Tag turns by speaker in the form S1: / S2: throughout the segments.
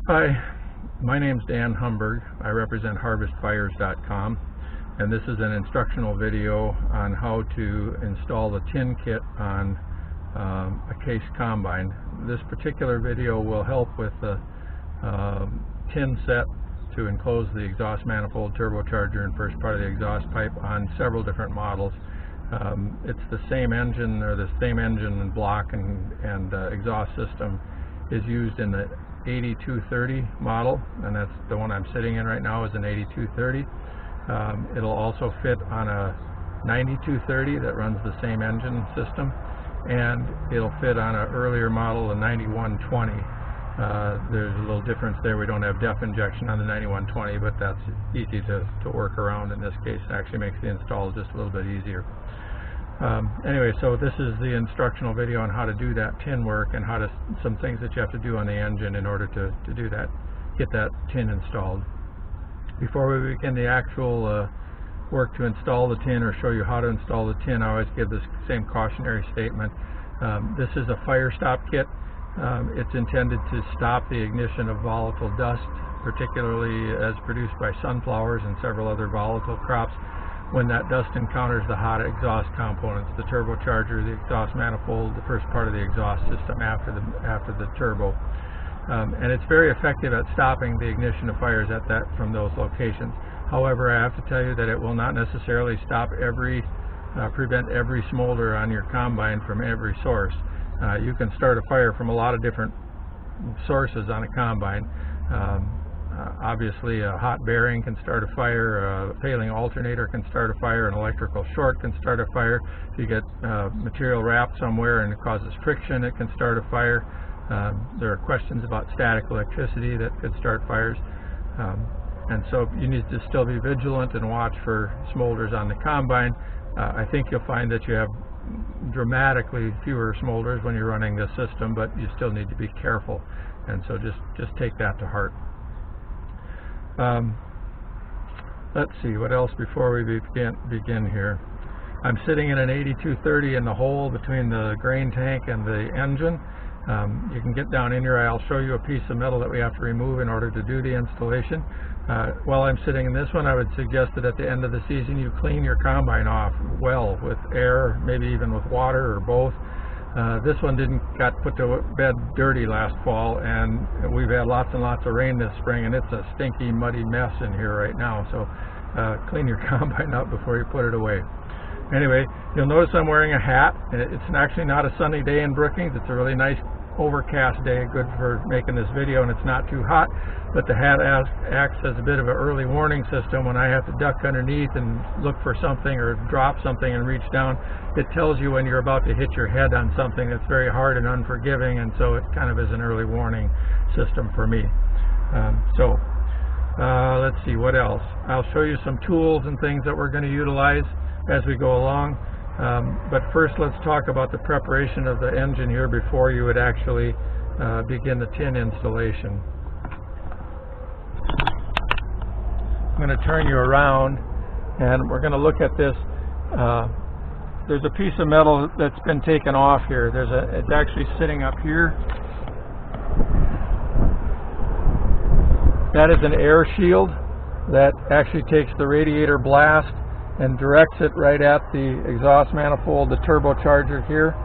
S1: Hi, my name is Dan Humberg. I represent HarvestFires.com, and this is an instructional video on how to install the tin kit on a Case combine. This particular video will help with the tin set to enclose the exhaust manifold, turbocharger, and first part of the exhaust pipe on several different models. It's the same engine, or the same engine and block and exhaust system is used in the 8230 model, and that's the one I'm sitting in right now, is an 8230. It'll also fit on a 9230 that runs the same engine system, and it'll fit on an earlier model, the 9120. There's a little difference there. We don't have depth injection on the 9120, but that's easy to work around in this case. It actually makes the install just a little bit easier. Anyway, so this is the instructional video on how to do that tin work and some things that you have to do on the engine in order to do that, get that tin installed. Before we begin the actual work to install the tin or show you how to install the tin, I always give this same cautionary statement. This is a Firestop kit. It's intended to stop the ignition of volatile dust, particularly as produced by sunflowers and several other volatile crops, when that dust encounters the hot exhaust components, the turbocharger, the exhaust manifold, the first part of the exhaust system after the turbo. And it's very effective at stopping the ignition of fires from those locations. However, I have to tell you that it will not necessarily prevent every smolder on your combine from every source. You can start a fire from a lot of different sources on a combine. Obviously, a hot bearing can start a fire, a failing alternator can start a fire, an electrical short can start a fire. If you get material wrapped somewhere and it causes friction, it can start a fire. There are questions about static electricity that could start fires. And so you need to still be vigilant and watch for smolders on the combine. I think you'll find that you have dramatically fewer smolders when you're running this system, but you still need to be careful. And so just take that to heart. Let's see what else before we begin here. I'm sitting in an 8230 in the hole between the grain tank and the engine. You can get down in here. I'll show you a piece of metal that we have to remove in order to do the installation. While I'm sitting in this one, I would suggest that at the end of the season you clean your combine off well with air, maybe even with water or both. This one got put to bed dirty last fall, and we've had lots and lots of rain this spring, and it's a stinky, muddy mess in here right now. So clean your combine up before you put it away. Anyway, you'll notice I'm wearing a hat. It's actually not a sunny day in Brookings. It's a really nice overcast day, good for making this video, and it's not too hot. But the hat acts as a bit of an early warning system. When I have to duck underneath and look for something or drop something and reach down, it tells you when you're about to hit your head on something that's very hard and unforgiving, and so it kind of is an early warning system for me. Let's see what else. I'll show you some tools and things that we're going to utilize as we go along. But first, let's talk about the preparation of the engine here before you would actually begin the tin installation. I'm going to turn you around, and we're going to look at this. There's a piece of metal that's been taken off here. It's actually sitting up here. That is an air shield that actually takes the radiator blast and directs it right at the exhaust manifold, the turbocharger here.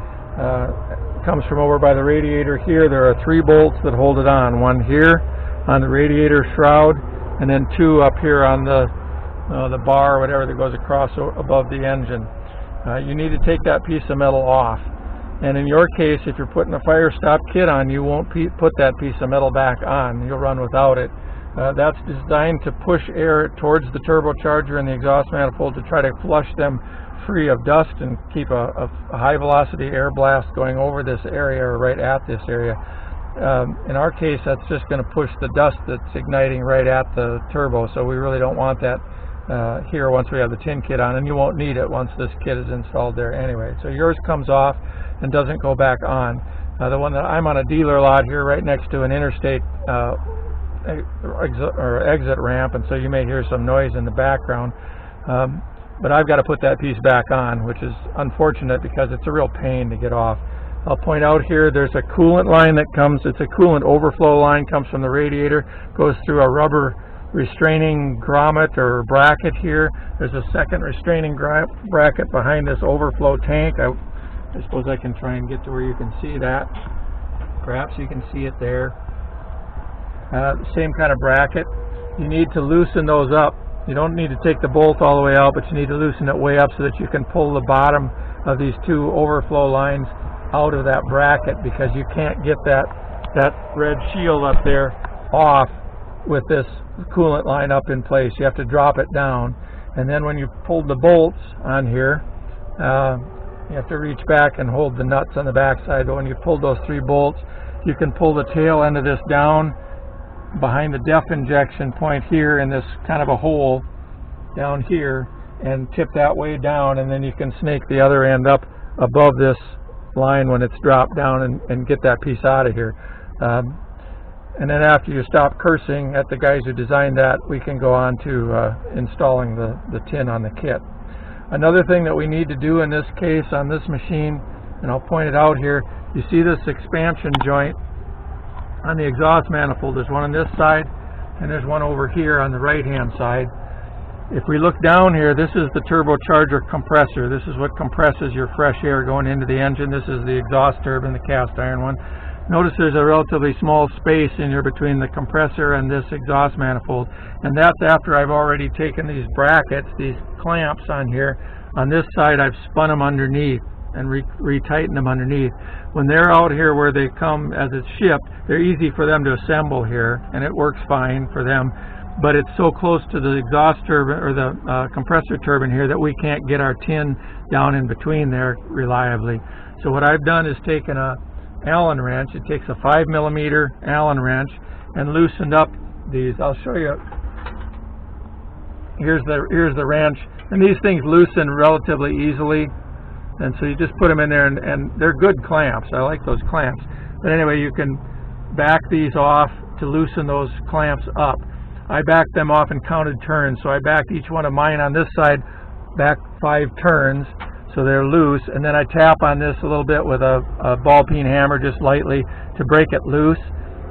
S1: It comes from over by the radiator here. There are 3 bolts that hold it on. One here on the radiator shroud, and then 2 up here on the bar or whatever that goes across above the engine. You need to take that piece of metal off. And in your case, if you're putting a Firestop kit on, you won't put that piece of metal back on. You'll run without it. That's designed to push air towards the turbocharger and the exhaust manifold to try to flush them free of dust and keep a high velocity air blast going over this area or right at this area. In our case, that's just going to push the dust that's igniting right at the turbo, so we really don't want that here once we have the tin kit on, and you won't need it once this kit is installed there anyway. So yours comes off and doesn't go back on. The one that I'm on a dealer lot here right next to an interstate exit ramp, and so you may hear some noise in the background. But I've got to put that piece back on, which is unfortunate because it's a real pain to get off. I'll point out here there's a coolant line that comes, it's a coolant overflow line, comes from the radiator, goes through a rubber restraining grommet or bracket here. There's a second restraining bracket behind this overflow tank. I suppose I can try and get to where you can see that. Perhaps you can see it there. Same kind of bracket. You need to loosen those up. You don't need to take the bolt all the way out, but you need to loosen it way up so that you can pull the bottom of these two overflow lines out of that bracket, because you can't get that red shield up there off with this coolant line up in place. You have to drop it down, and then when you pull the bolts on here, you have to reach back and hold the nuts on the back side. But when you pull those 3 bolts, you can pull the tail end of this down behind the depth injection point here in this kind of a hole down here, and tip that way down, and then you can snake the other end up above this line when it's dropped down, and get that piece out of here. And then after you stop cursing at the guys who designed that, we can go on to installing the tin on the kit. Another thing that we need to do in this case on this machine, and I'll point it out here, you see this expansion joint on the exhaust manifold. There's one on this side, and there's one over here on the right hand side. If we look down here, this is the turbocharger compressor. This is what compresses your fresh air going into the engine. This is the exhaust turbine, the cast iron one. Notice there's a relatively small space in here between the compressor and this exhaust manifold, and that's after I've already taken these brackets, these clamps on here. On this side, I've spun them underneath and retightened them underneath. When they're out here where they come as it's shipped, they're easy for them to assemble here, and it works fine for them. But it's so close to the exhaust turbine or the compressor turbine here that we can't get our tin down in between there reliably. So what I've done is taken a Allen wrench. It takes a 5mm Allen wrench and loosened up these. I'll show you. Here's the wrench, and these things loosen relatively easily, and so you just put them in there, and they're good clamps. I like those clamps. But anyway, you can back these off to loosen those clamps up. I backed them off and counted turns, so I backed each one of mine on this side back 5 turns, so they're loose, and then I tap on this a little bit with a ball peen hammer just lightly to break it loose,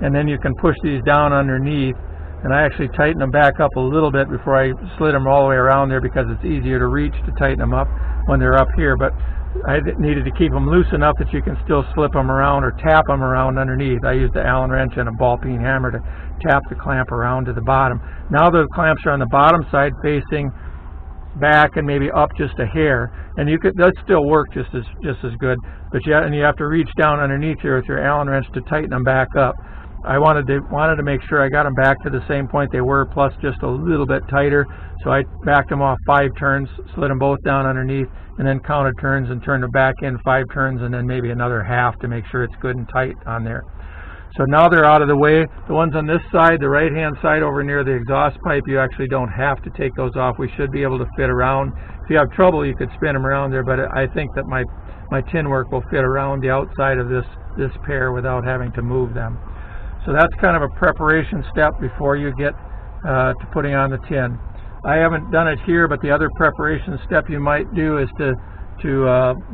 S1: and then you can push these down underneath. And I actually tighten them back up a little bit before I slid them all the way around there, because it's easier to reach to tighten them up when they're up here. But I needed to keep them loose enough that you can still slip them around or tap them around underneath. I used the Allen wrench and a ball peen hammer to tap the clamp around to the bottom. Now the clamps are on the bottom side facing back and maybe up just a hair, and you could, that still work just as good. But you have to reach down underneath here with your Allen wrench to tighten them back up. I wanted to make sure I got them back to the same point they were, plus just a little bit tighter. So I backed them off 5 turns, slid them both down underneath, and then counted turns and turned them back in 5 turns, and then maybe another half to make sure it's good and tight on there. So now they're out of the way. The ones on this side, the right-hand side over near the exhaust pipe, you actually don't have to take those off. We should be able to fit around. If you have trouble, you could spin them around there, but I think that my tin work will fit around the outside of this pair without having to move them. So that's kind of a preparation step before you get to putting on the tin. I haven't done it here, but the other preparation step you might do is to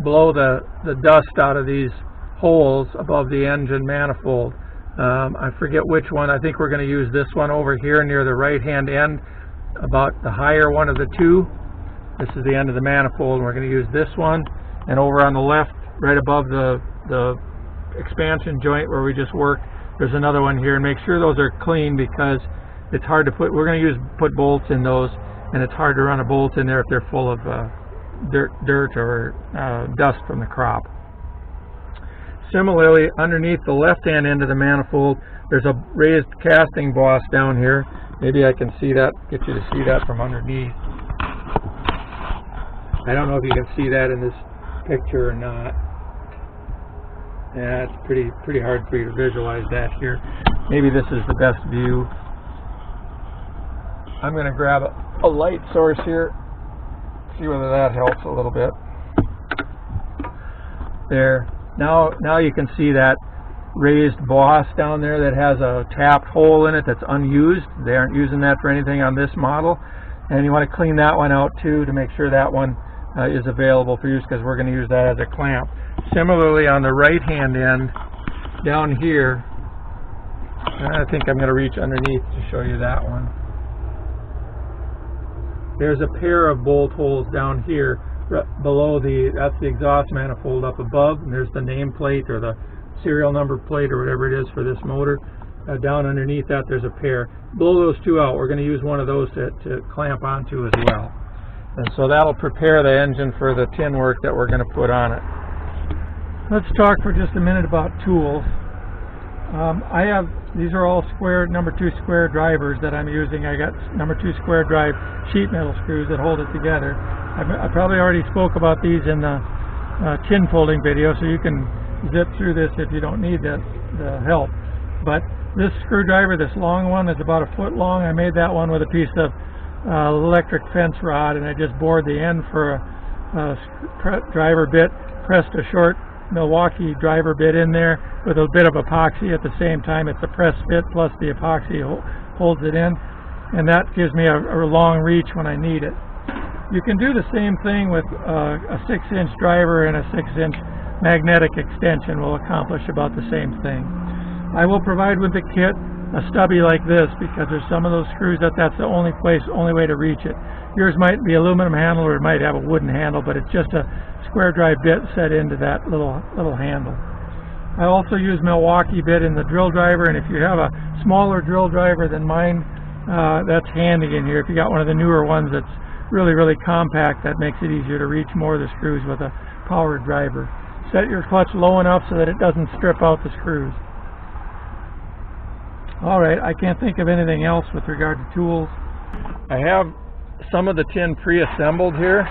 S1: blow the dust out of these holes above the engine manifold. I forget which one. I think we're going to use this one over here near the right hand end, about the higher one of the two. This is the end of the manifold, and we're going to use this one. And over on the left, right above the expansion joint where we just worked, there's another one here. And make sure those are clean, because it's hard to put, we're going to put bolts in those, and it's hard to run a bolt in there if they're full of dirt or dust from the crop. Similarly, underneath the left-hand end of the manifold, there's a raised casting boss down here. Maybe I can see that, get you to see that from underneath. I don't know if you can see that in this picture or not. Yeah, it's pretty hard for you to visualize that here. Maybe this is the best view. I'm going to grab a light source here, see whether that helps a little bit. There. Now you can see that raised boss down there that has a tapped hole in it that's unused. They aren't using that for anything on this model. And you want to clean that one out too, to make sure that one is available for use, because we're going to use that as a clamp. Similarly, on the right hand end down here, I think I'm going to reach underneath to show you that one. There's a pair of bolt holes down here below that's the exhaust manifold up above, and there's the nameplate or the serial number plate or whatever it is for this motor. Down underneath that there's a pair. Blow those two out. We're going to use one of those to clamp onto as well. And so that'll prepare the engine for the tin work that we're going to put on it. Let's talk for just a minute about tools. These are all square, number 2 square drivers that I'm using. I got number 2 square drive sheet metal screws that hold it together. I probably already spoke about these in the tin folding video, so you can zip through this if you don't need the help. But this screwdriver, this long one, is about 1 foot long. I made that one with a piece of electric fence rod, and I just bored the end for a driver bit, pressed a short Milwaukee driver bit in there with a bit of epoxy at the same time. It's a press fit plus the epoxy holds it in, and that gives me a long reach when I need it. You can do the same thing with a 6-inch driver, and a 6-inch magnetic extension will accomplish about the same thing. I will provide with the kit a stubby like this, because there's some of those screws that's the only way to reach it. Yours might be aluminum handle, or it might have a wooden handle, but it's just a square drive bit set into that little handle. I also use Milwaukee bit in the drill driver, and if you have a smaller drill driver than mine, that's handy in here. If you got one of the newer ones that's really, really compact, that makes it easier to reach more of the screws with a powered driver. Set your clutch low enough so that it doesn't strip out the screws. Alright, I can't think of anything else with regard to tools. I have some of the tin pre-assembled here.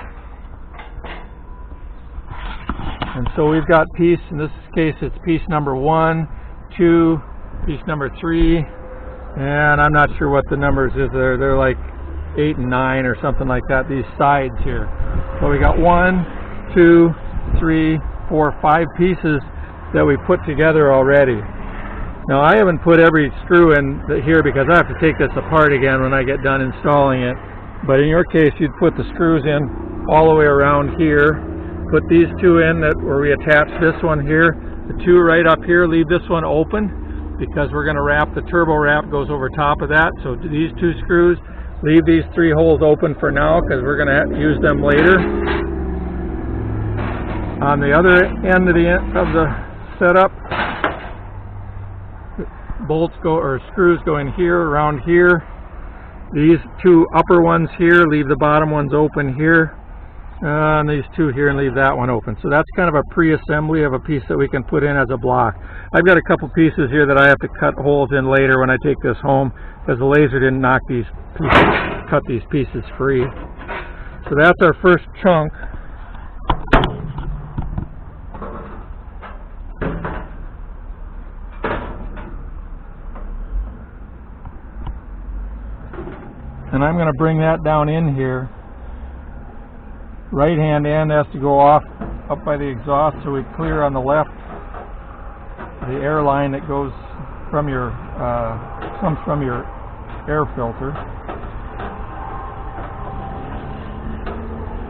S1: And so we've got piece, in this case it's piece number 1, 2, piece number 3, and I'm not sure what the numbers is there. They're like 8 and 9 or something like that, these sides here. So we got 1, 2, 3, 4, 5 pieces that we put together already. Now I haven't put every screw in here because I have to take this apart again when I get done installing it. But in your case, you'd put the screws in all the way around here. Put these 2 in where we attach this one here. The 2 right up here, leave this one open because we're going to wrap, the turbo wrap goes over top of that. So these 2 screws, leave these 3 holes open for now because we're going to use them later. On the other end of the setup, bolts screws go in here, around here. These 2 upper ones here, leave the bottom ones open here. And these 2 here, and leave that one open. So that's kind of a pre-assembly of a piece that we can put in as a block. I've got a couple pieces here that I have to cut holes in later when I take this home, because the laser didn't knock these pieces, cut these pieces free. So that's our first chunk. And I'm going to bring that down in here. Right hand end has to go off up by the exhaust, so we clear on the left the air line that goes from comes from your air filter.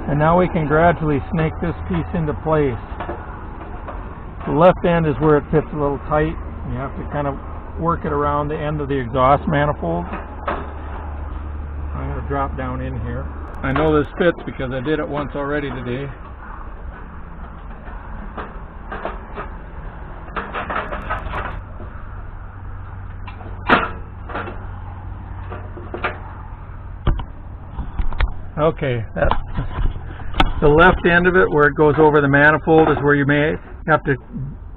S1: And now we can gradually snake this piece into place. The left end is where it fits a little tight. You have to kind of work it around the end of the exhaust manifold. I'm going to drop down in here. I know this fits because I did it once already today. Okay, the left end of it where it goes over the manifold is where you may have to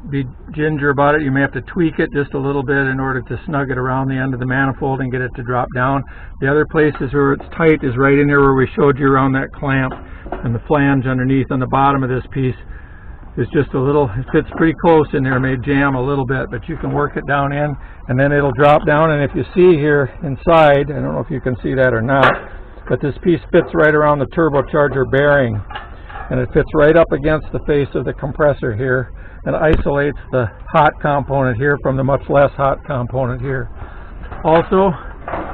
S1: be ginger about it. You may have to tweak it just a little bit in order to snug it around the end of the manifold and get it to drop down. The other places where it's tight is right in there where we showed you around that clamp, and the flange underneath on the bottom of this piece is just a little, it fits pretty close in there, may jam a little bit, but you can work it down in and then it'll drop down. And if you see here inside, I don't know if you can see that or not, but this piece fits right around the turbocharger bearing, and it fits right up against the face of the compressor here and isolates the hot component here from the much less hot component here. Also,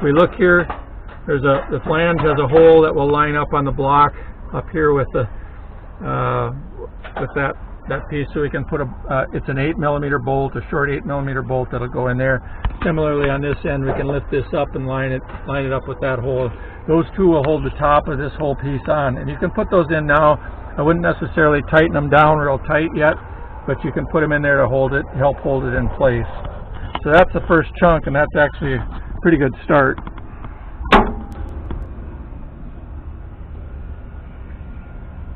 S1: we look here, the flange has a hole that will line up on the block up here with the with that piece, so we can put it's an 8mm bolt, a short 8mm bolt that'll go in there. Similarly on this end, we can lift this up and line it up with that hole. Those two will hold the top of this whole piece on, and you can put those in now. I wouldn't necessarily tighten them down real tight yet, but you can put them in there to help hold it in place. So that's the first chunk, and that's actually a pretty good start.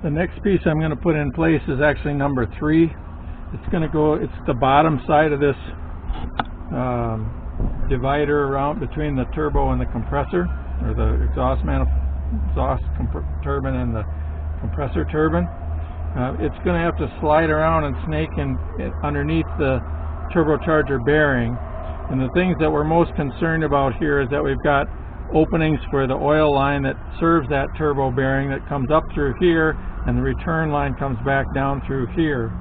S1: The next piece I'm going to put in place is actually number 3. It's the bottom side of this divider around between the turbo and the compressor, or the exhaust turbine and the compressor turbine. It's going to have to slide around and snake in underneath the turbocharger bearing. And the things that we're most concerned about here is that we've got openings for the oil line that serves that turbo bearing that comes up through here, and the return line comes back down through here.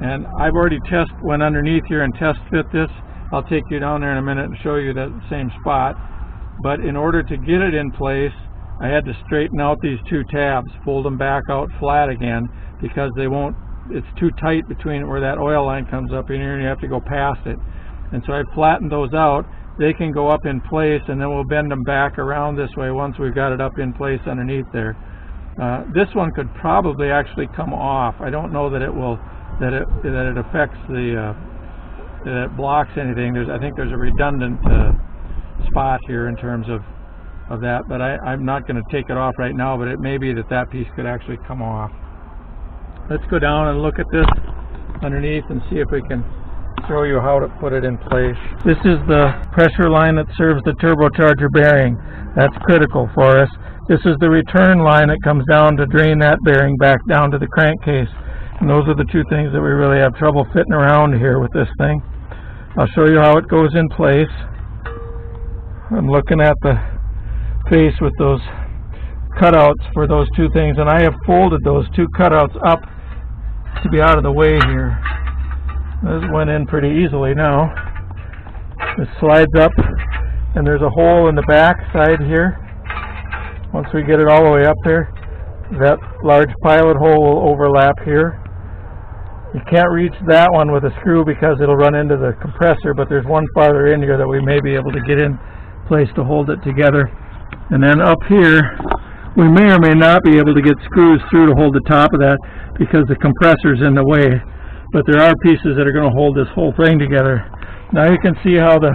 S1: And I've already went underneath here and test fit this. I'll take you down there in a minute and show you that same spot. But in order to get it in place, I had to straighten out these 2 tabs, fold them back out flat again, because it's too tight between where that oil line comes up in here, and you have to go past it. And so I flattened those out. They can go up in place, and then we'll bend them back around this way once we've got it up in place underneath there. This one could probably actually come off. I don't know that it will, that it affects that it blocks anything. I think there's a redundant spot here in terms of that, but I'm not going to take it off right now, but it may be that piece could actually come off. Let's go down and look at this underneath and see if we can show you how to put it in place. This is the pressure line that serves the turbocharger bearing. That's critical for us. This is the return line that comes down to drain that bearing back down to the crankcase. And those are the 2 things that we really have trouble fitting around here with this thing. I'll show you how it goes in place. I'm looking at the face with those cutouts for those 2 things, and I have folded those 2 cutouts up to be out of the way here. This went in pretty easily now. This slides up, and there's a hole in the back side here. Once we get it all the way up there, that large pilot hole will overlap here. You can't reach that one with a screw because it'll run into the compressor, but there's one farther in here that we may be able to get in place to hold it together. And then up here, we may or may not be able to get screws through to hold the top of that because the compressor's in the way. But there are pieces that are going to hold this whole thing together. Now you can see how the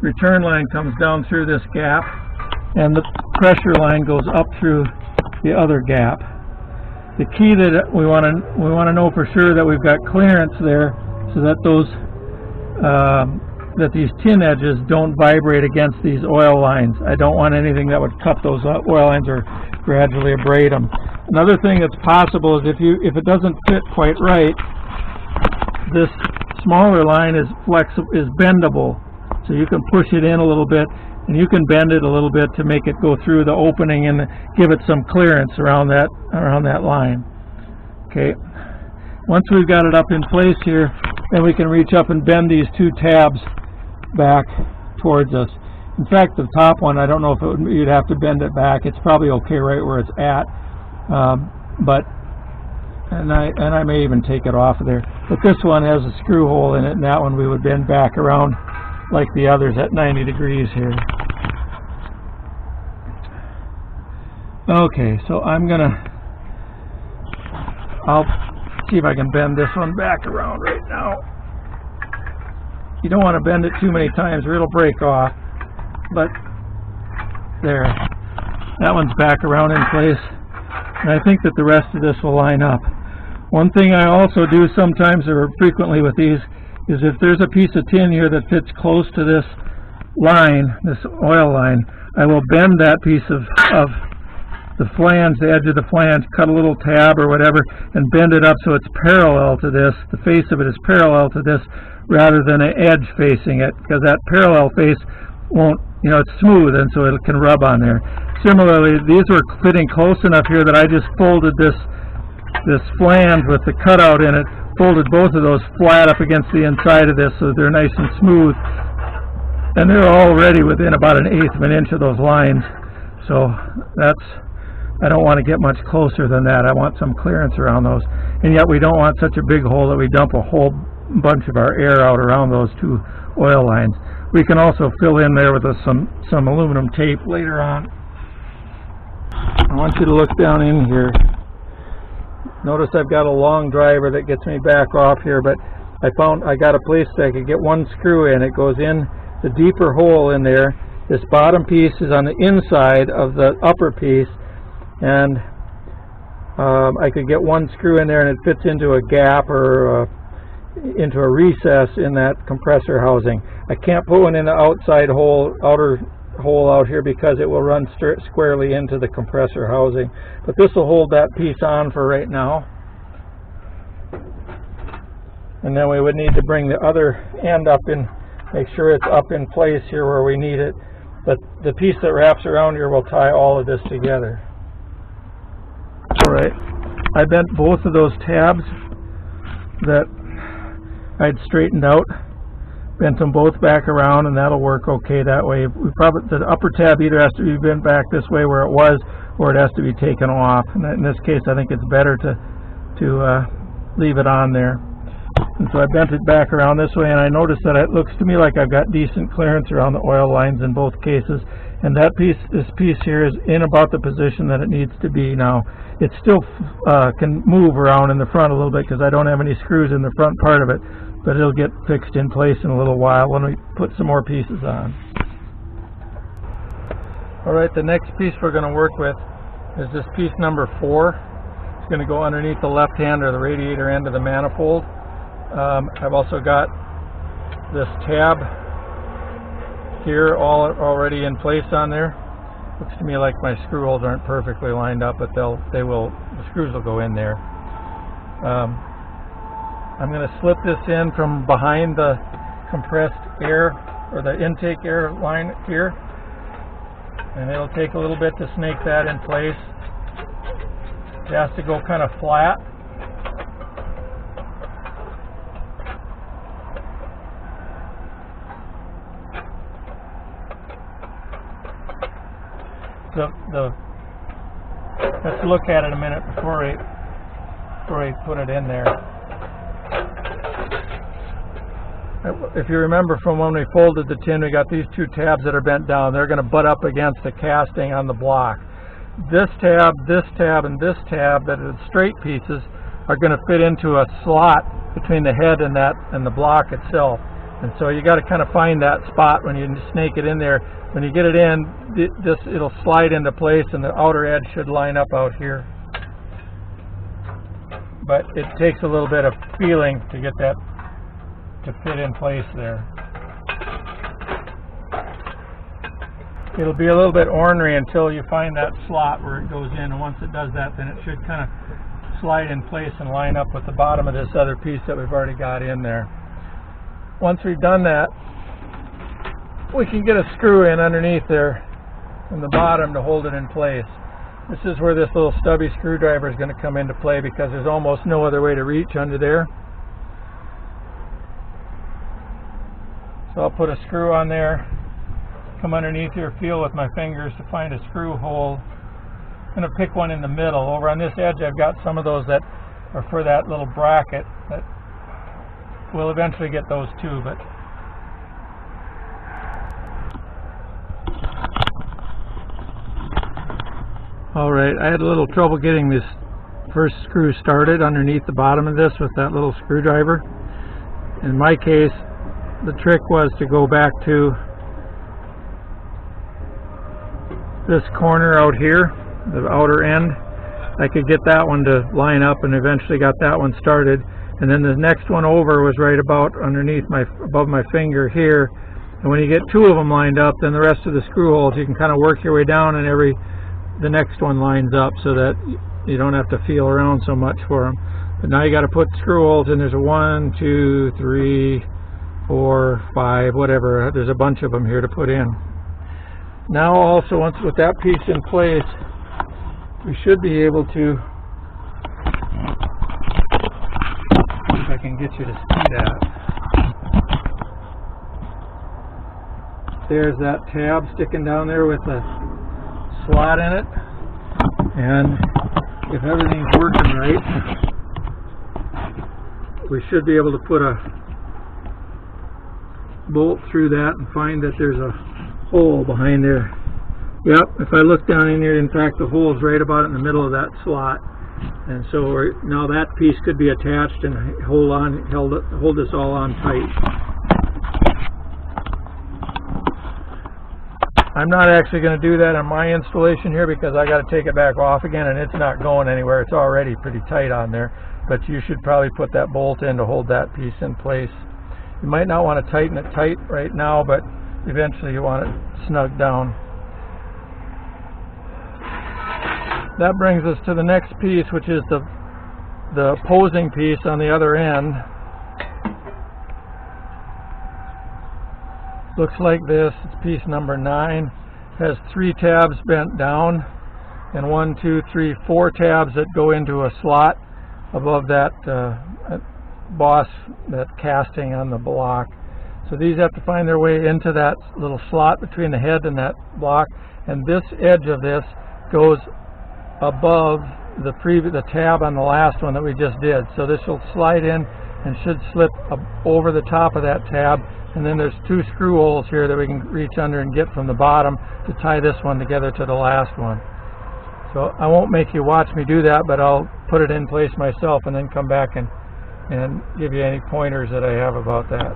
S1: return line comes down through this gap, and the pressure line goes up through the other gap. The key that we want to know for sure that we've got clearance there, so that that these tin edges don't vibrate against these oil lines. I don't want anything that would cut those oil lines or gradually abrade them. Another thing that's possible is if it doesn't fit quite right, this smaller line is bendable, so you can push it in a little bit, and you can bend it a little bit to make it go through the opening and give it some clearance around that line. Okay. Once we've got it up in place here, then we can reach up and bend these 2 tabs back towards us. In fact, the top one, I don't know if you'd have to bend it back. It's probably okay right where it's at. And I may even take it off of there. But this one has a screw hole in it, and that one we would bend back around like the others at 90 degrees here. Okay, so I'll see if I can bend this one back around right now. You don't want to bend it too many times or it'll break off. But there, that one's back around in place, and I think that the rest of this will line up. One thing I also do sometimes or frequently with these is if there's a piece of tin here that fits close to this line, this oil line, I will bend that piece of the flange, the edge of the flange, cut a little tab or whatever, and bend it up so it's parallel to this. The face of it is parallel to this rather than an edge facing it, because that parallel face won't, it's smooth, and so it can rub on there. Similarly, these were fitting close enough here that I just folded this flange with the cutout in it, folded both of those flat up against the inside of this so they're nice and smooth, and they're already within about 1/8 of an inch of those lines. So
S2: I don't want to get much closer than that. I want some clearance around those. And yet we don't want such a big hole that we dump a whole bunch of our air out around those two oil lines. We can also fill in there with some aluminum tape later on. I want you to look down in here. Notice I've got a long driver that gets me back off here, but I got a place that I could get one screw in. It goes in the deeper hole in there. This bottom piece is on the inside of the upper piece, and I could get one screw in there and it fits into a gap or into a recess in that compressor housing. I can't put one in the outer hole out here because it will run squarely into the compressor housing. But this will hold that piece on for right now. And then we would need to bring the other end up and make sure it's up in place here where we need it. But the piece that wraps around here will tie all of this together. Alright, I bent both of those tabs that I'd straightened out, bent them both back around, and that'll work okay that way. The upper tab either has to be bent back this way where it was, or it has to be taken off. And in this case, I think it's better to leave it on there. And so I bent it back around this way, and I noticed that it looks to me like I've got decent clearance around the oil lines in both cases. And this piece here is in about the position that it needs to be now. It still can move around in the front a little bit because I don't have any screws in the front part of it, but it'll get fixed in place in a little while when we put some more pieces on. Alright, the next piece we're going to work with is this piece number 4. It's going to go underneath the left hand or the radiator end of the manifold. I've also got this tab here all already in place on there. Looks to me like my screw holes aren't perfectly lined up, but the screws will go in there. I'm going to slip this in from behind the compressed air or the intake air line here, and it'll take a little bit to snake that in place. It has to go kind of flat. Let's look at it a minute before I put it in there. If you remember from when we folded the tin, we got these two tabs that are bent down. They're going to butt up against the casting on the block. This tab, and this tab that are straight pieces are going to fit into a slot between the head and the block itself. And so you got to kind of find that spot when you snake it in there. When you get it in, it'll slide into place, and the outer edge should line up out here. But it takes a little bit of feeling to get that to fit in place there. It'll be a little bit ornery until you find that slot where it goes in, and once it does that, then it should kind of slide in place and line up with the bottom of this other piece that we've already got in there. Once we've done that, we can get a screw in underneath there from the bottom to hold it in place. This is where this little stubby screwdriver is going to come into play because there's almost no other way to reach under there. So I'll put a screw on there, come underneath here, feel with my fingers to find a screw hole. I'm going to pick one in the middle. Over on this edge I've got some of those that are for that little bracket. That we'll eventually get those too, but alright, I had a little trouble getting this first screw started underneath the bottom of this with that little screwdriver. In my case, the trick was to go back to this corner out here, the outer end. I could get that one to line up and eventually got that one started. And then the next one over was right about underneath above my finger here. And when you get two of them lined up, then the rest of the screw holes, you can kind of work your way down and the next one lines up so that you don't have to feel around so much for them. But now you got to put screw holes in. There's a 1, 2, 3, 4, 5, whatever. There's a bunch of them here to put in. Now also, once with that piece in place, we should be able to, if I can get you to see that. There's that tab sticking down there with a slot in it. And if everything's working right, we should be able to put a bolt through that and find that there's a hole behind there. Yep, if I look down in here, in fact the hole is right about in the middle of that slot. And so now that piece could be attached and hold this all on tight. I'm not actually going to do that on my installation here because I got to take it back off again, and it's not going anywhere. It's already pretty tight on there. But you should probably put that bolt in to hold that piece in place. You might not want to tighten it tight right now, but eventually you want it snug down. That brings us to the next piece, which is the opposing piece on the other end. Looks like this. It's piece number 9. Has 3 tabs bent down and 1, 2, 3, 4 tabs that go into a slot above that boss, that casting on the block. So these have to find their way into that little slot between the head and that block, and this edge of this goes above the tab on the last one that we just did. So this will slide in and should slip over the top of that tab, and then there's 2 screw holes here that we can reach under and get from the bottom to tie this one together to the last one. So I won't make you watch me do that, but I'll put it in place myself and then come back and give you any pointers that I have about that.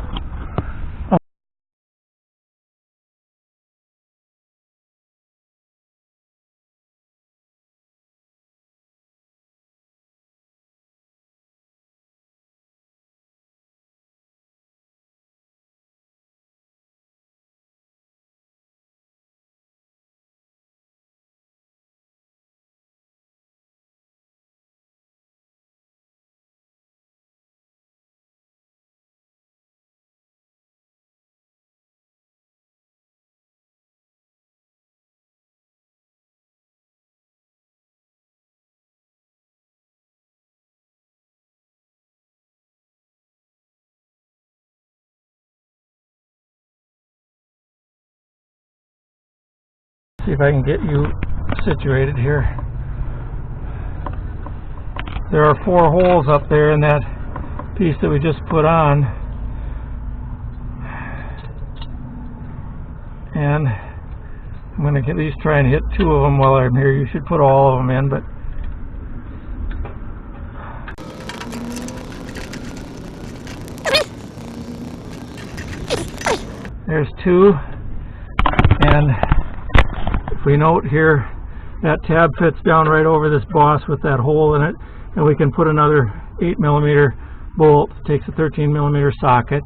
S2: See if I can get you situated here. There are 4 holes up there in that piece that we just put on, and I'm going to at least try and hit 2 of them while I'm here. You should put all of them in, but there's 2, and if we note here, that tab fits down right over this boss with that hole in it, and we can put another 8mm bolt. It takes a 13mm socket.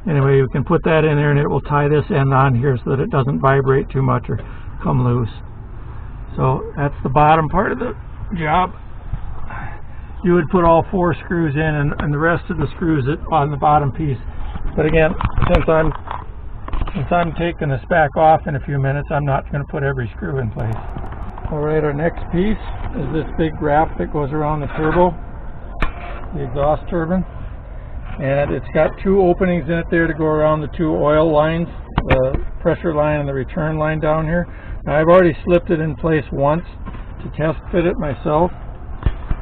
S2: Anyway, we can put that in there and it will tie this end on here so that it doesn't vibrate too much or come loose. So that's the bottom part of the job. You would put all 4 screws in and the rest of the screws on the bottom piece. But again, since I'm taking this back off in a few minutes, I'm not going to put every screw in place. Alright, our next piece is this big wrap that goes around the turbo, the exhaust turbine. And it's got 2 openings in it there to go around the 2 oil lines, the pressure line and the return line down here. Now I've already slipped it in place once to test fit it myself.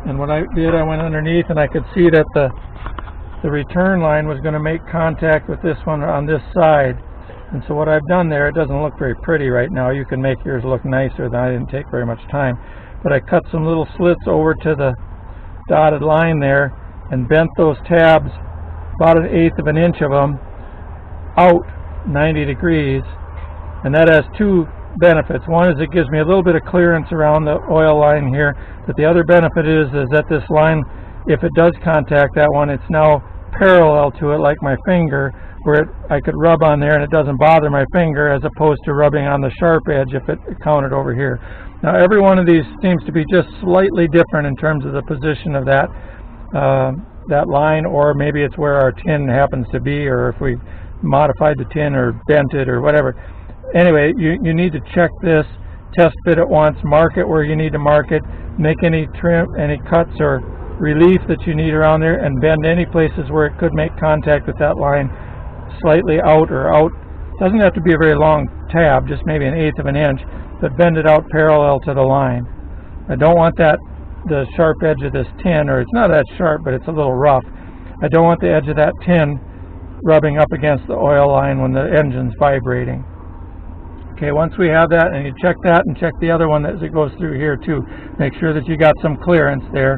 S2: And what I did, I went underneath and I could see that the return line was going to make contact with this one on this side. And so what I've done there, it doesn't look very pretty right now. You can make yours look nicer. I didn't take very much time. But I cut some little slits over to the dotted line there and bent those tabs about 1/8 of an inch of them out 90 degrees. And that has 2 benefits. One is it gives me a little bit of clearance around the oil line here. But the other benefit is that this line, if it does contact that one, it's now parallel to it like my finger, where I could rub on there and it doesn't bother my finger, as opposed to rubbing on the sharp edge if it counted over here. Now every one of these seems to be just slightly different in terms of the position of that line, or maybe it's where our tin happens to be, or if we modified the tin or bent it or whatever. Anyway, you need to check this, test fit it once, mark it where you need to mark it, make any trim, any cuts or relief that you need around there, and bend any places where it could make contact with that line slightly out or out. Doesn't have to be a very long tab, just maybe 1/8 of an inch, but bend it out parallel to the line. I don't want the sharp edge of this tin, or it's not that sharp, but it's a little rough. I don't want the edge of that tin rubbing up against the oil line when the engine's vibrating. Okay, once we have that, and you check that and check the other one as it goes through here too. Make sure that you got some clearance there,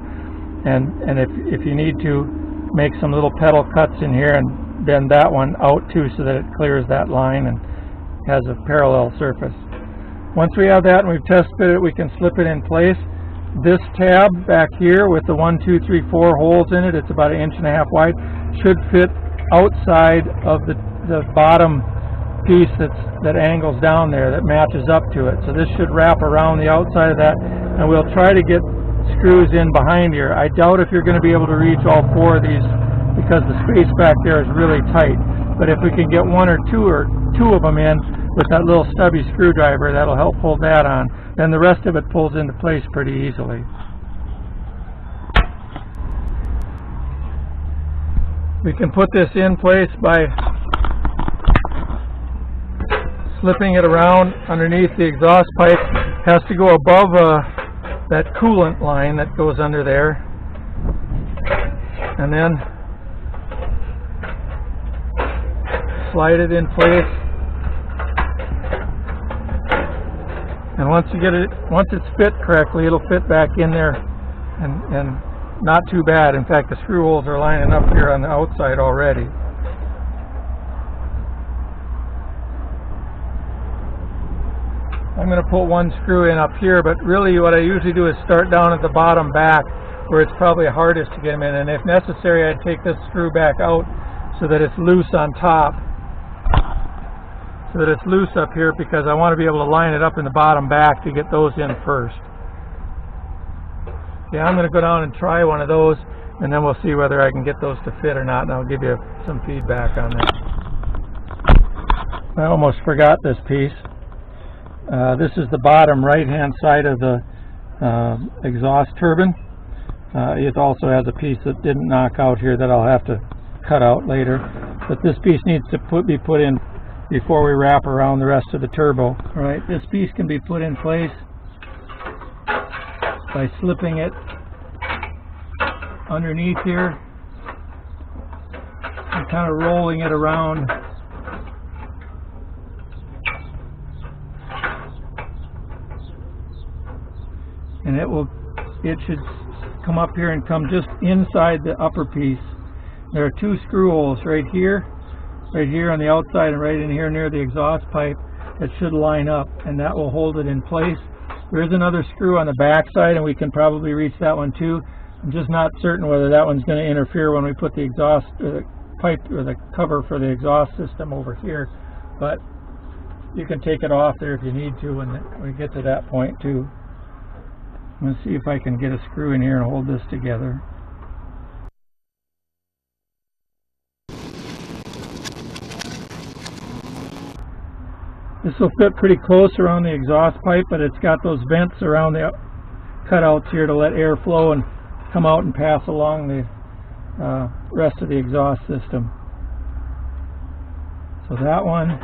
S2: and if you need to, make some little pedal cuts in here and bend that one out too so that it clears that line and has a parallel surface. Once we have that and we've test fit it, we can slip it in place. This tab back here with the 1, 2, 3, 4 holes in it, it's about 1.5 inches wide, should fit outside of the bottom piece that angles down there, that matches up to it. So this should wrap around the outside of that, and we'll try to get screws in behind here. I doubt if you're going to be able to reach all 4 of these because the space back there is really tight. But if we can get 1 or 2 of them in with that little stubby screwdriver, that'll help hold that on. Then the rest of it pulls into place pretty easily. We can put this in place by slipping it around underneath the exhaust pipe. It has to go above that coolant line that goes under there, and then slide it in place. And once it's fit correctly, it'll fit back in there, and not too bad. In fact, the screw holes are lining up here on the outside already. I'm going to put 1 screw in up here, but really what I usually do is start down at the bottom back where it's probably hardest to get them in, and if necessary I'd take this screw back out so that it's loose on top, so that it's loose up here, because I want to be able to line it up in the bottom back to get those in first. Yeah, I'm going to go down and try one of those, and then we'll see whether I can get those to fit or not, and I'll give you some feedback on that. I almost forgot this piece. This is the bottom right-hand side of the exhaust turbine. It also has a piece that didn't knock out here that I'll have to cut out later. But this piece needs to be put in before we wrap around the rest of the turbo. All right, this piece can be put in place by slipping it underneath here and kind of rolling it around. And it should come up here and come just inside the upper piece. There are 2 screw holes right here on the outside, and right in here near the exhaust pipe that should line up, and that will hold it in place. There is another screw on the back side, and we can probably reach that one too. I'm just not certain whether that one's going to interfere when we put the exhaust pipe or the cover for the exhaust system over here, but you can take it off there if you need to when we get to that point too. I'm going to see if I can get a screw in here and hold this together. This will fit pretty close around the exhaust pipe, but it's got those vents around the cutouts here to let air flow and come out and pass along the rest of the exhaust system. So that one.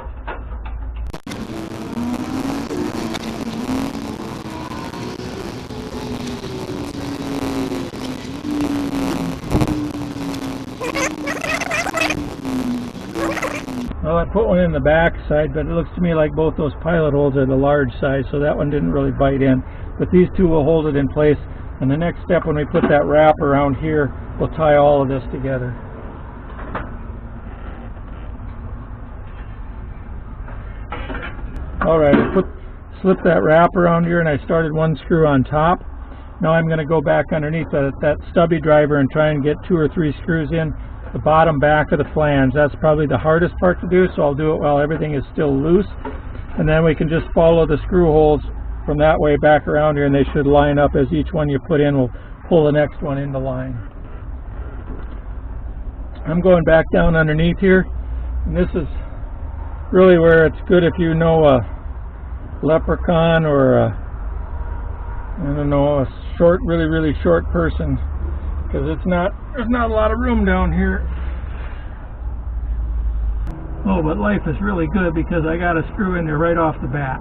S2: Well, I put one in the back side, but it looks to me like both those pilot holes are the large size, so that one didn't really bite in. But these 2 will hold it in place, and the next step when we put that wrap around here, we'll tie all of this together. Alright, I slipped that wrap around here, and I started 1 screw on top. Now I'm going to go back underneath that stubby driver and try and get 2 or 3 screws in the bottom back of the flange. That's probably the hardest part to do, so I'll do it while everything is still loose, and then we can just follow the screw holes from that way back around here, and they should line up as each one you put in will pull the next one into line. I'm going back down underneath here, and this is really where it's good if you know a leprechaun or I don't know, a short, really short person, because there's not a lot of room down here. Oh, but life is really good because I got a screw in there right off the bat.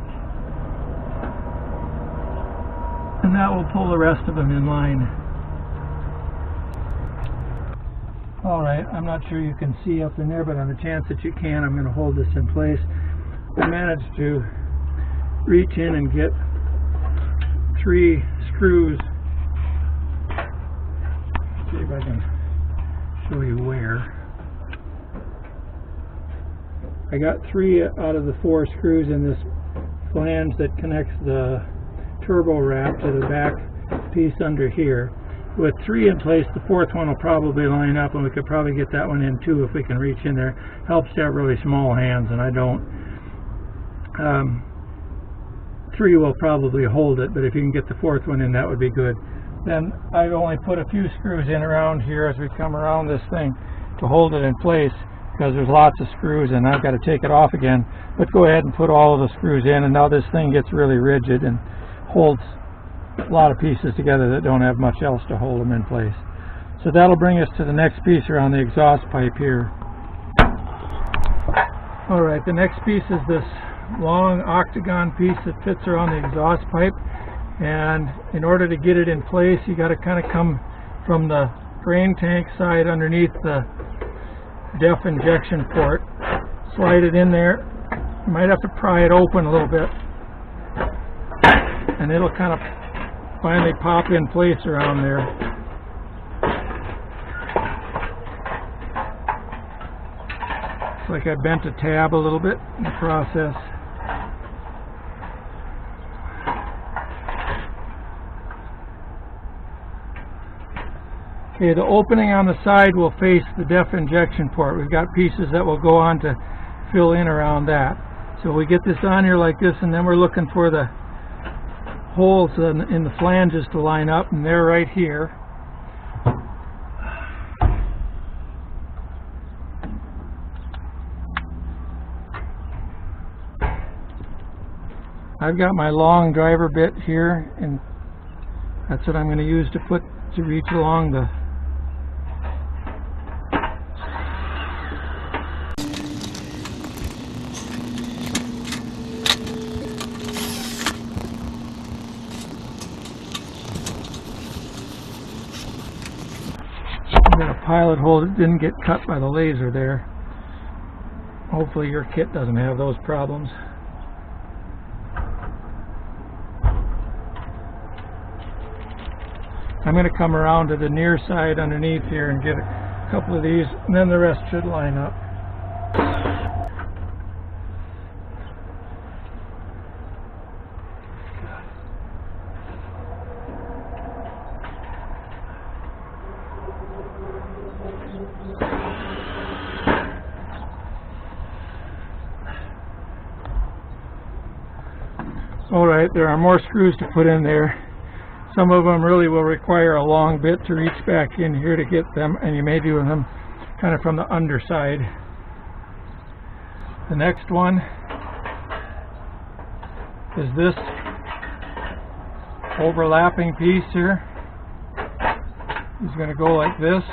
S2: and that will pull the rest of them in line. Alright, I'm not sure you can see up in there, but on the chance that you can, I'm going to hold this in place. I managed to reach in and get 3 screws. Let's see if I can show you where. I got 3 out of the 4 screws in this flange that connects the turbo wrap to the back piece under here. With 3 in place, the 4th one will probably line up, and we could probably get that one in too if we can reach in there. Helps to have really small hands, and I don't. 3 will probably hold it, but if you can get the 4th one in, that would be good. Then I've only put a few screws in around here as we come around this thing to hold it in place, because there's lots of screws and I've got to take it off again. But go ahead and put all of the screws in, and now this thing gets really rigid and holds a lot of pieces together that don't have much else to hold them in place. So that'll bring us to the next piece around the exhaust pipe here. Alright, the next piece is this long octagon piece that fits around the exhaust pipe, and in order to get it in place, you got to kind of come from the drain tank side underneath the DEF injection port, slide it in there. You might have to pry it open a little bit, and it'll kind of finally pop in place around there. It's like I bent a tab a little bit in the process. Okay, the opening on the side will face the DEF injection port. We've got pieces that will go on to fill in around that. So we get this on here like this, and then we're looking for the holes in the flanges to line up, and they're right here. I've got my long driver bit here, and that's what I'm going to use to reach along the pilot hole that didn't get cut by the laser there. Hopefully your kit doesn't have those problems. I'm going to come around to the near side underneath here and get a couple of these, and then the rest should line up. Alright, there are more screws to put in there. Some of them really will require a long bit to reach back in here to get them, and you may do them kind of from the underside. The next one is this overlapping piece here. It's going to go like this.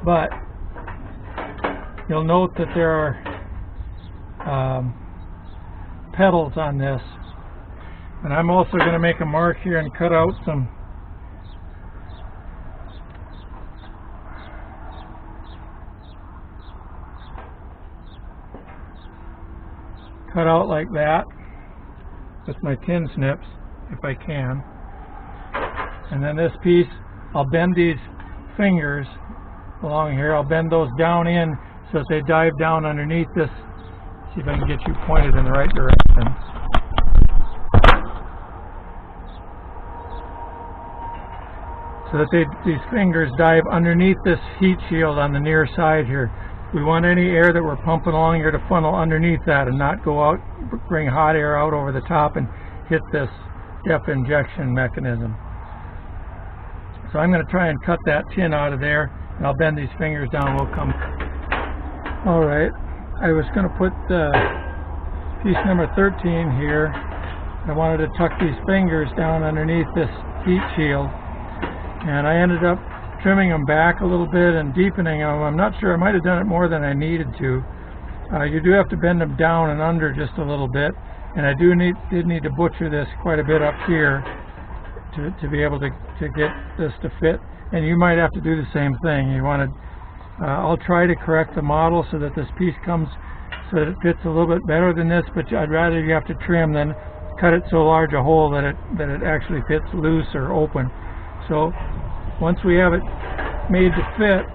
S2: But you'll note that there are pedals on this, and I'm also going to make a mark here and cut out some like that with my tin snips if I can. And then this piece, I'll bend these fingers along here. I'll bend those down in so that they dive down underneath this. See if I can get you pointed in the right direction. So that these fingers dive underneath this heat shield on the near side here. We want any air that we're pumping along here to funnel underneath that and not go out, bring hot air out over the top and hit this DEF injection mechanism. So I'm going to try and cut that tin out of there, and I'll bend these fingers down. We'll come. Alright, I was going to put piece number 13 here. I wanted to tuck these fingers down underneath this heat shield, and I ended up trimming them back a little bit and deepening them. I'm not sure, I might have done it more than I needed to. You do have to bend them down and under just a little bit, and I did need to butcher this quite a bit up here to be able to get this to fit, and you might have to do the same thing. You want to, I'll try to correct the model so that this piece comes so that it fits a little bit better than this, but I'd rather you have to trim than cut it so large a hole that it actually fits loose or open. So once we have it made to fit,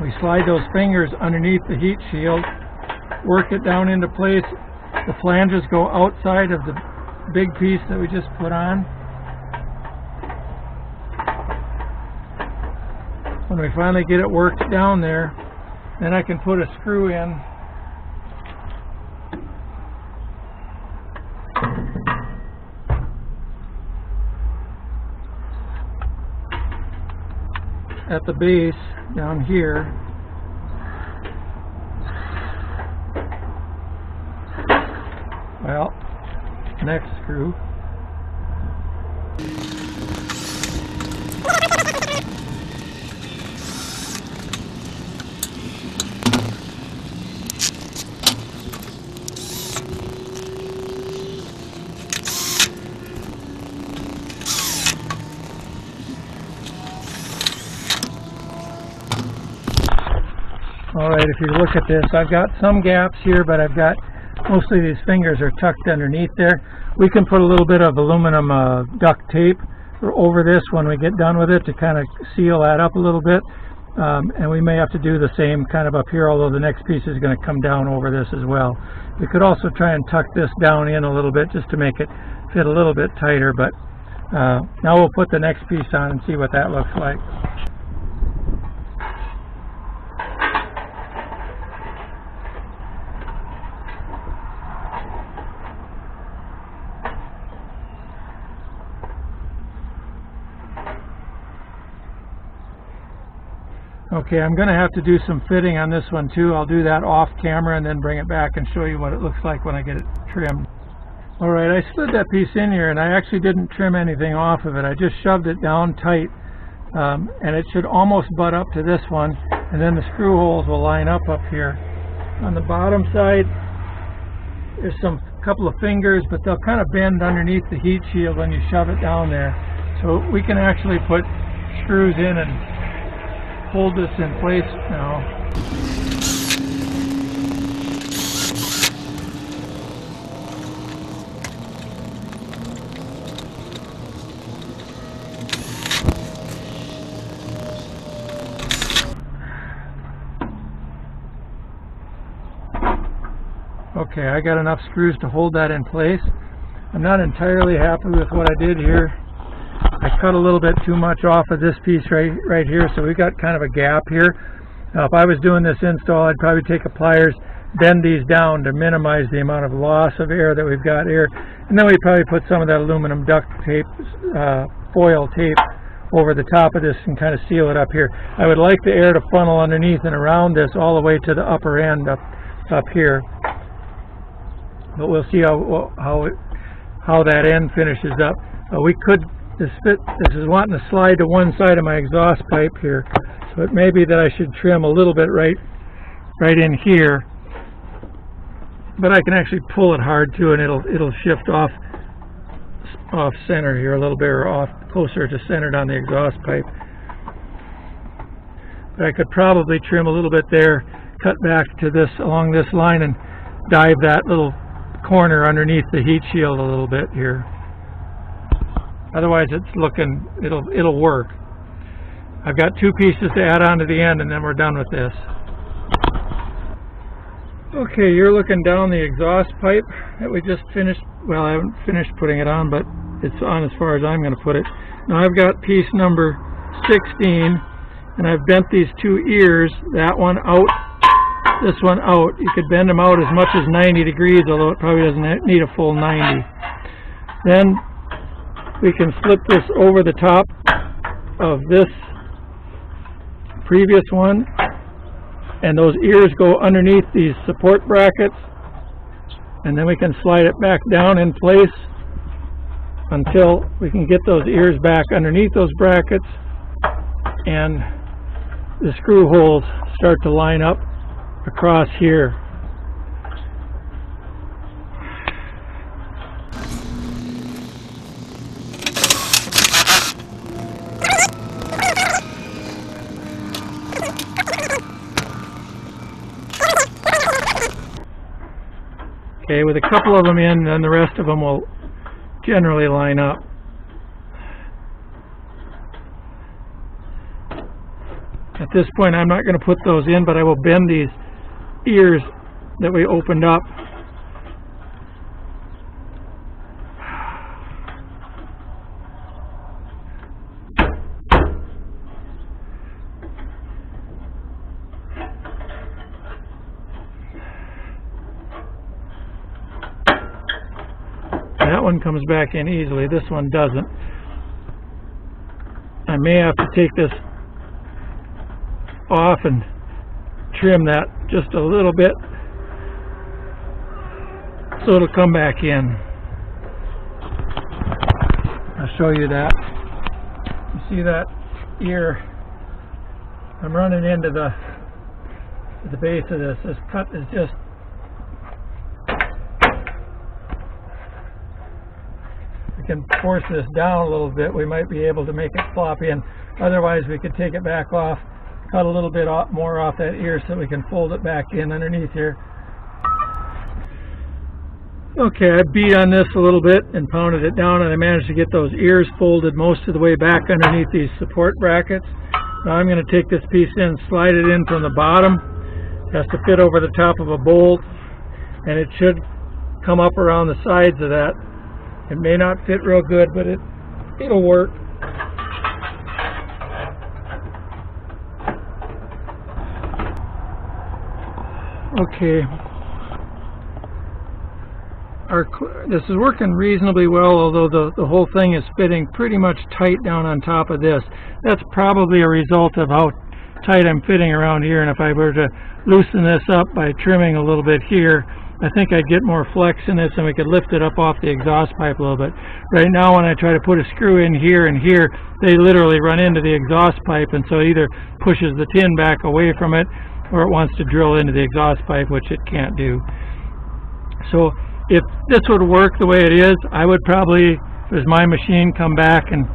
S2: we slide those fingers underneath the heat shield, work it down into place. The flanges go outside of the big piece that we just put on. When we finally get it worked down there, then I can put a screw in at the base down here. Well, next screw. Alright, if you look at this, I've got some gaps here, but I've got mostly these fingers are tucked underneath there. We can put a little bit of aluminum duct tape over this when we get done with it to kind of seal that up a little bit. And we may have to do the same kind of up here, although the next piece is going to come down over this as well. We could also try and tuck this down in a little bit just to make it fit a little bit tighter, but now we'll put the next piece on and see what that looks like. Okay, I'm going to have to do some fitting on this one too. I'll do that off camera and then bring it back and show you what it looks like when I get it trimmed. Alright, I slid that piece in here and I actually didn't trim anything off of it. I just shoved it down tight, and it should almost butt up to this one, and then the screw holes will line up here. On the bottom side, there's a couple of fingers, but they'll kind of bend underneath the heat shield when you shove it down there. So we can actually put screws in and hold this in place now. Okay, I got enough screws to hold that in place. I'm not entirely happy with what I did here. I cut a little bit too much off of this piece right here, so we got kind of a gap here. Now, if I was doing this install, I'd probably take a pliers, bend these down to minimize the amount of loss of air that we've got here, and then we'd probably put some of that aluminum duct tape, foil tape, over the top of this and kind of seal it up here. I would like the air to funnel underneath and around this all the way to the upper end up here, but we'll see how that end finishes up. We could. This is wanting to slide to one side of my exhaust pipe here, so it may be that I should trim a little bit right in here, but I can actually pull it hard too, and it'll shift off center here a little bit, or off closer to centered on the exhaust pipe. But I could probably trim a little bit there, cut back to this along this line, and dive that little corner underneath the heat shield a little bit here. Otherwise, it'll work. I've got two pieces to add on to the end, and then we're done with this. Okay, you're looking down the exhaust pipe that we just finished. Well, I haven't finished putting it on, but it's on as far as I'm going to put it. Now I've got piece number 16, and I've bent these two ears, that one out, this one out. You could bend them out as much as 90 degrees, although it probably doesn't need a full 90. Then we can flip this over the top of this previous one, and those ears go underneath these support brackets, and then we can slide it back down in place until we can get those ears back underneath those brackets and the screw holes start to line up across here. Okay, with a couple of them in, then the rest of them will generally line up. At this point, I'm not going to put those in, but I will bend these ears that we opened up. That one comes back in easily. This one doesn't. I may have to take this off and trim that just a little bit so it'll come back in. I'll show you that. You see that ear? I'm running into the base of this. This cut is just we can force this down a little bit, we might be able to make it flop in. Otherwise, we could take it back off, cut a little bit more off that ear so we can fold it back in underneath here. Okay, I beat on this a little bit and pounded it down, and I managed to get those ears folded most of the way back underneath these support brackets. Now I'm going to take this piece in, slide it in from the bottom. It has to fit over the top of a bolt, and it should come up around the sides of that. It may not fit real good, but it'll work. Okay. This is working reasonably well, although the whole thing is fitting pretty much tight down on top of this. That's probably a result of how tight I'm fitting around here, and if I were to loosen this up by trimming a little bit here, I think I'd get more flex in this and we could lift it up off the exhaust pipe a little bit. Right now when I try to put a screw in here and here, they literally run into the exhaust pipe, and so it either pushes the tin back away from it or it wants to drill into the exhaust pipe, which it can't do. So if this would work the way it is, I would probably, if it was my machine, come back and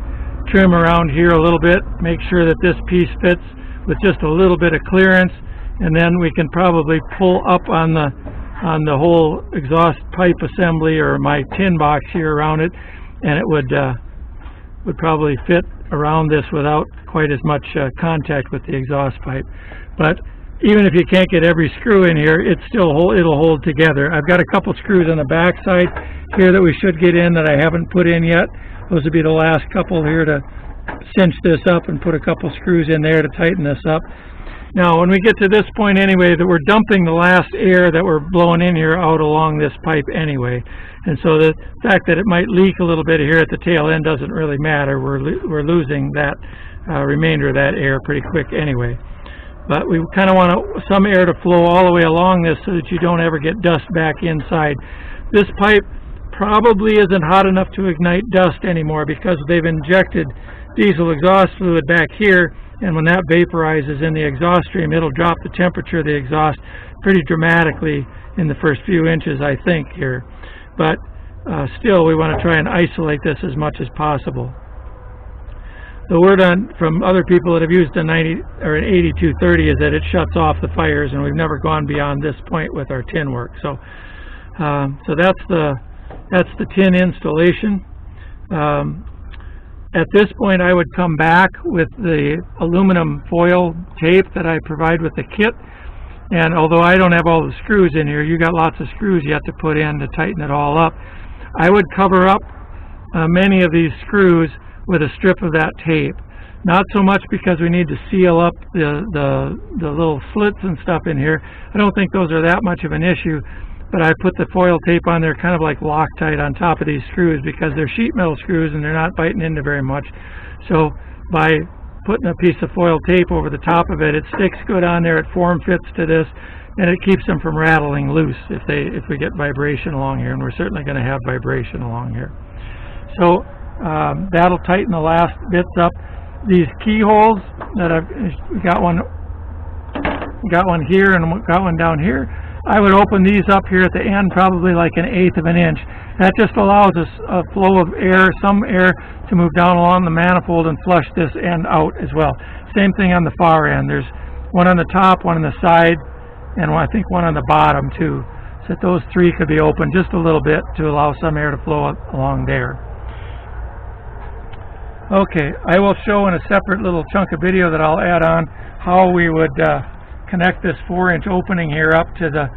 S2: trim around here a little bit, make sure that this piece fits with just a little bit of clearance, and then we can probably pull up on the whole exhaust pipe assembly or my tin box here around it, and it would probably fit around this without quite as much contact with the exhaust pipe. But even if you can't get every screw in here, it'll hold together. I've got a couple screws on the back side here that we should get in that I haven't put in yet. Those would be the last couple here to cinch this up and put a couple screws in there to tighten this up. Now when we get to this point anyway, that we're dumping the last air that we're blowing in here out along this pipe anyway, and so the fact that it might leak a little bit here at the tail end doesn't really matter. We're losing that remainder of that air pretty quick anyway. But we kind of want some air to flow all the way along this so that you don't ever get dust back inside. This pipe probably isn't hot enough to ignite dust anymore because they've injected diesel exhaust fluid back here, and when that vaporizes in the exhaust stream, it'll drop the temperature of the exhaust pretty dramatically in the first few inches, I think, here. But still, we want to try and isolate this as much as possible. The word from other people that have used an 8230 is that it shuts off the fires, and we've never gone beyond this point with our tin work. So, so that's the tin installation. At this point, I would come back with the aluminum foil tape that I provide with the kit. And although I don't have all the screws in here, you got lots of screws you have to put in to tighten it all up. I would cover up many of these screws with a strip of that tape. Not so much because we need to seal up the little slits and stuff in here. I don't think those are that much of an issue, but I put the foil tape on there kind of like Loctite on top of these screws because they're sheet metal screws and they're not biting into very much. So by putting a piece of foil tape over the top of it, it sticks good on there, it form fits to this, and it keeps them from rattling loose if we get vibration along here, and we're certainly going to have vibration along here. So that'll tighten the last bits up. These keyholes that I've got one here and got one down here, I would open these up here at the end probably like 1/8 of an inch. That just allows us a flow of air, some air, to move down along the manifold and flush this end out as well. Same thing on the far end. There's one on the top, one on the side, and I think one on the bottom too. So that those three could be open just a little bit to allow some air to flow along there. Okay, I will show in a separate little chunk of video that I'll add on how we would connect this 4-inch opening here up to the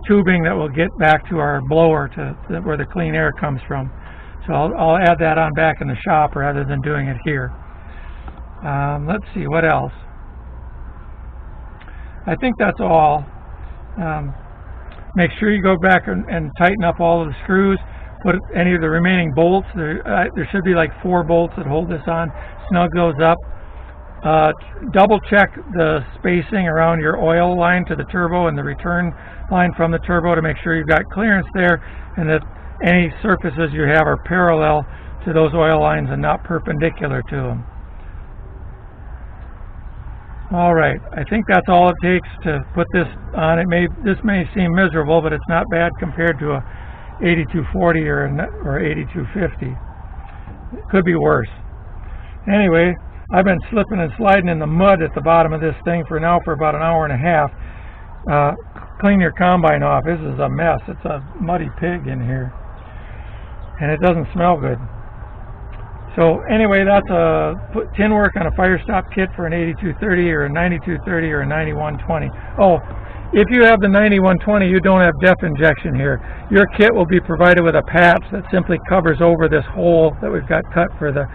S2: tubing that will get back to our blower where the clean air comes from. So I'll add that on back in the shop rather than doing it here. Let's see, what else? I think that's all. Make sure you go back and tighten up all of the screws. Put any of the remaining bolts. There should be like 4 bolts that hold this on. Snug those up. Double check the spacing around your oil line to the turbo and the return line from the turbo to make sure you've got clearance there and that any surfaces you have are parallel to those oil lines and not perpendicular to them. Alright, I think that's all it takes to put this on. This may seem miserable, but it's not bad compared to a 8240 or 8250. It could be worse. Anyway, I've been slipping and sliding in the mud at the bottom of this thing for about an hour and a half. Clean your combine off. This is a mess. It's a muddy pig in here. And it doesn't smell good. So anyway, that's a tin work on a Firestop kit for an 8230 or a 9230 or a 9120. Oh, if you have the 9120, you don't have depth injection here. Your kit will be provided with a patch that simply covers over this hole that we've got cut for the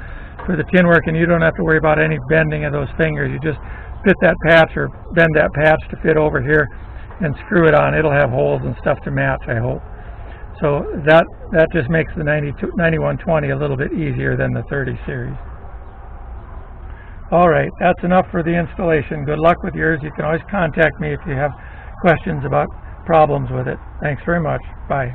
S2: tin work, and you don't have to worry about any bending of those fingers. You just fit that patch or bend that patch to fit over here and screw it on. It'll have holes and stuff to match, I hope. So that just makes the 9120 a little bit easier than the 30 series. Alright, that's enough for the installation. Good luck with yours. You can always contact me if you have questions about problems with it. Thanks very much. Bye.